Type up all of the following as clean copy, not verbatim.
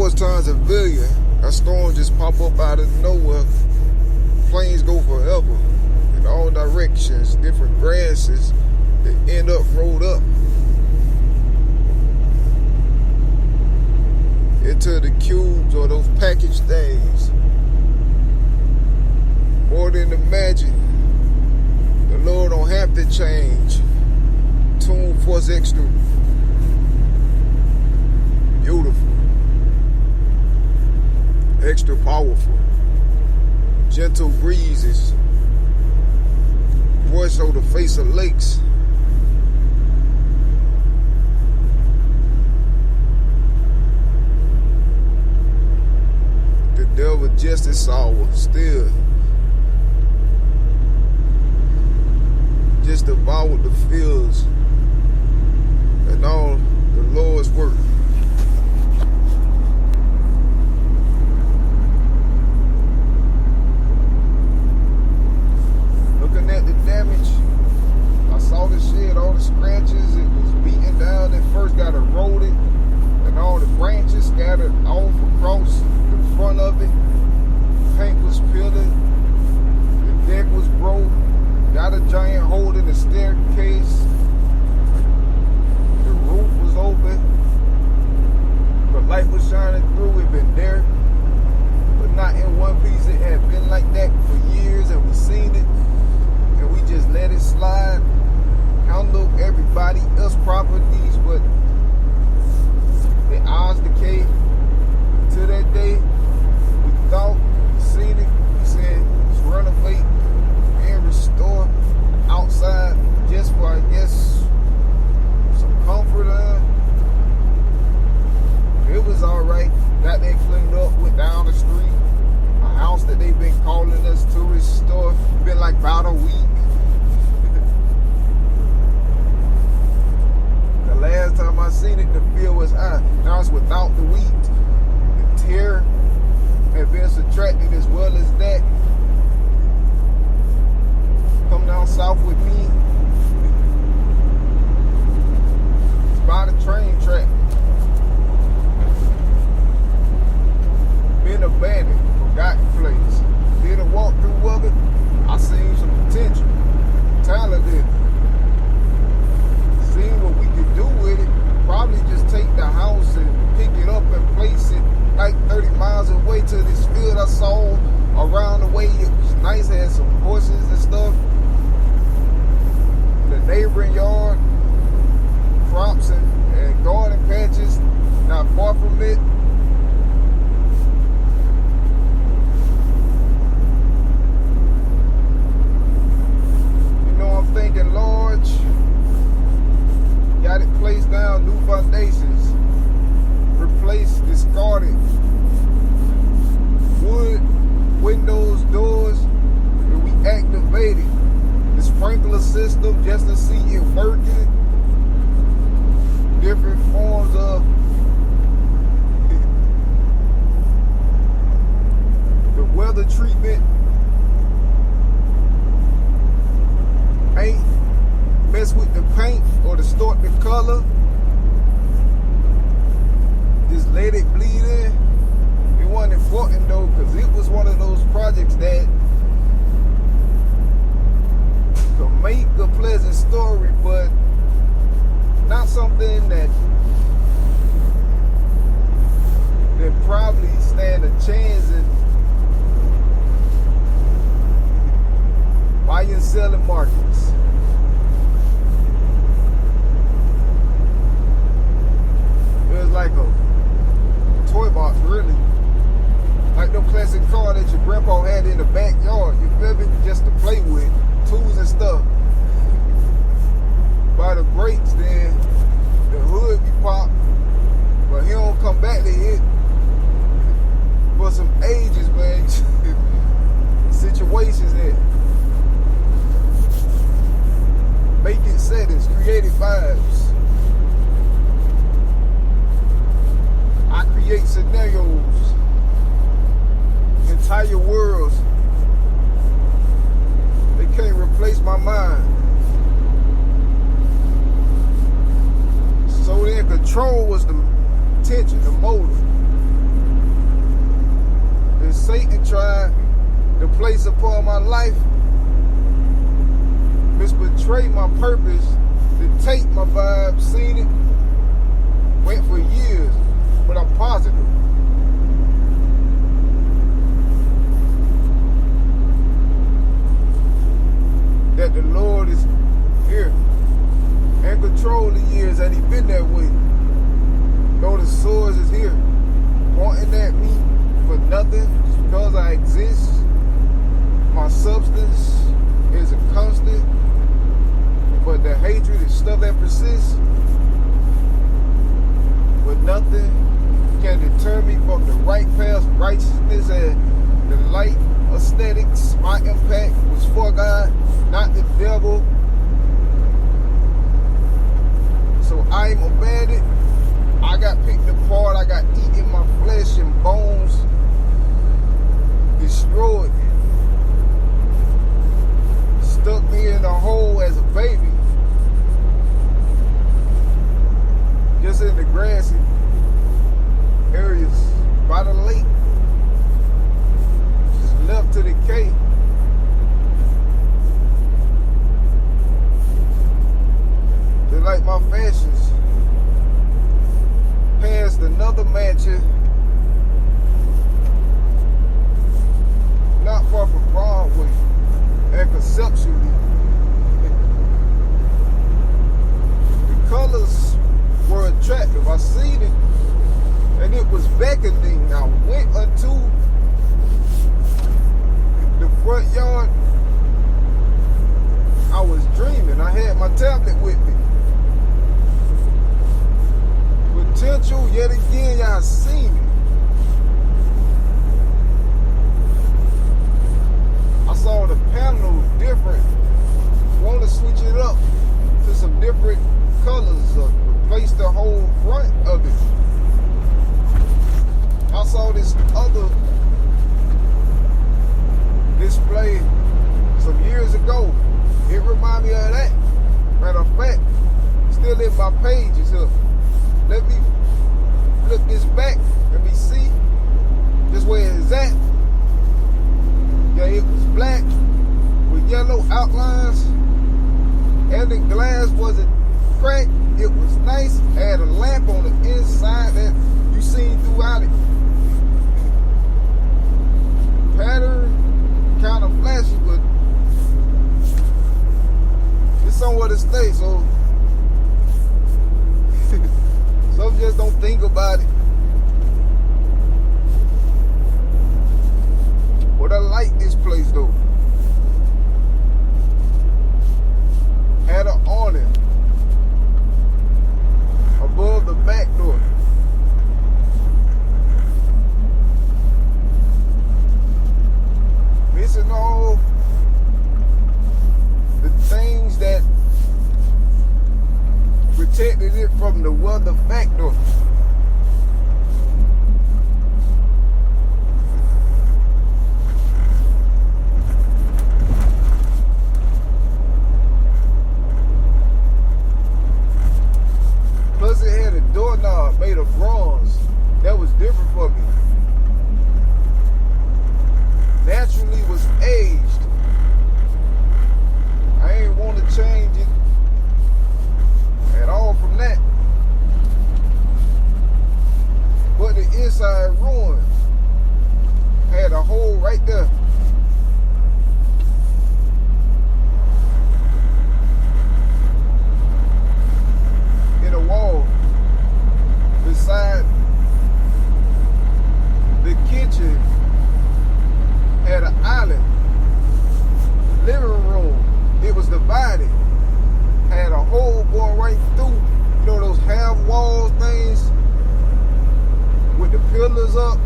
force times a billion. A storm just pop up out of nowhere. Planes go forever in all directions, different grasses that end up rolled up into the cubes or those package things. More than the magic, the Lord don't have to change. Tune Force Extra. Beautiful. Extra powerful. Gentle breezes. Voice over the face of lakes. The devil just as sour still. Just devoured the fields and all the Lord's work. Looking at the damage, I saw the shit, all the scratches. It was beaten down. It first got eroded, and all the branches scattered off across the front of it. Paint was peeling. The deck was broke. Got a giant hole in the staircase. The roof was open. The light was shining through. It been there, but not in one piece. It had been like that for years, and we seen it, and we just let it slide. Handle everybody else properties, but the odds decay. To that day, we thought, seen it. We said, let's renovate and restore outside just for, I guess, some comfort. It was alright. Got that cleaned up, went down the street. A house that they've been calling us to restore. Been like about a week. The last time I seen it, the field was high. Now it's without the wheat. The tear had been subtracted as well as that. Come down south with me. It's by the train track. Been abandoned, forgotten place. Did a walkthrough of it. I seen some potential, talented. Seen what we could do with it. Probably just take the house and pick it up and place it like 30 miles away to this field I saw around the way. It was nice, had some horses and stuff. The neighboring yard, crops and garden patches not far from it. You know, I'm thinking large. Got it placed down, new foundations, replaced discarded wood, windows, doors, and we activated the sprinkler system just to see it working. Different forms of the weather treatment. Ain't mess with the paint or distort the color. Just let it bleed in. It wasn't important though, because it was one of those projects that could make a pleasant story, but not something that probably stand a chance in buying and selling markets. It was like a toy box, really. Like them classic car that your grandpa had in the backyard, you feel me? Just to play with, tools and stuff. By the brakes, then the hood be popped, but he don't come back to hit for some ages, man. Situations that vacant settings, creative vibes. I create scenarios, entire worlds. They can't replace my mind. So then control was the tension, the motive. part of my life misbetrayed my purpose to take my vibe, seen it, went for years, but I'm positive. That the Lord is here and control the years that He been that way. Though the swords is here, pointing at me for nothing, just because I exist. My substance is a constant, but the hatred is stuff that persists. But nothing can deter me from the right path, righteousness, and the light aesthetics. My impact was for God, not the devil. So I'm a bandit. I got picked apart. I got eaten, my flesh and bones destroyed. Stuck me in a hole as a baby. Just in the grassy areas by the lake. Just left to decay. Just like my fashions. Past another mansion. Not far from Broadway. And conceptually, the colors were attractive. I seen it, and it was beckoning. I went unto the front yard. I was dreaming. I had my tablet with me. Potential, yet again, y'all seen it. I saw the panel different. Want to switch it up to some different colors, replace the whole front of it. I saw this other display some years ago. It reminded me of that. Matter of fact, still in my pages here. Let me flip this back. Let me see just where it's at. Yeah, it was black with yellow outlines, and the glass wasn't cracked. It was nice. Had a lamp on the inside that you seen throughout it. Pattern, kind of flashy, but it's somewhere to stay. So some just don't think about it. But I like this place though. Had an awning above the back door. Missing all the things that protected it from the weather factor. Plus it had a doorknob made of bronze. That was different for me. Naturally was aged. I ain't want to change it at all from that. But the inside ruined. Had a hole right there. In the wall beside the kitchen. Had an island. Living room. It was divided. Had a hole going right through. You know those half wall things with the pillars up.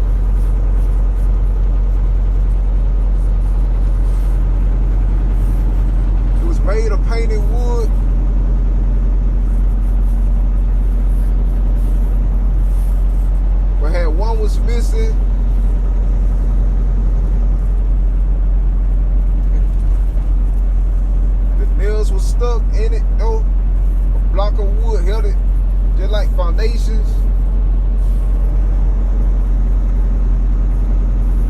It was made of painted wood. But had one was missing. Nails was stuck in it though. A block of wood held it just like foundations.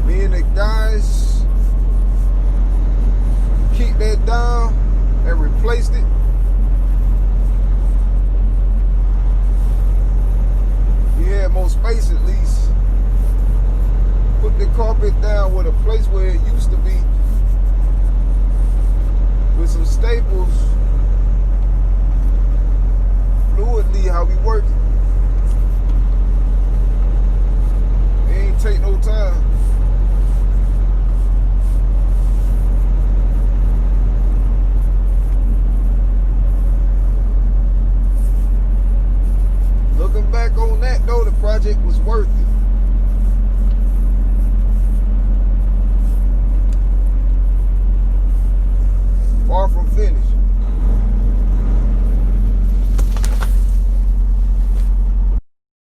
Me and the guys carpet down with a place where it used to be, with some staples, fluidly how we work it. It ain't take no time. Looking back on that though, the project was worth it.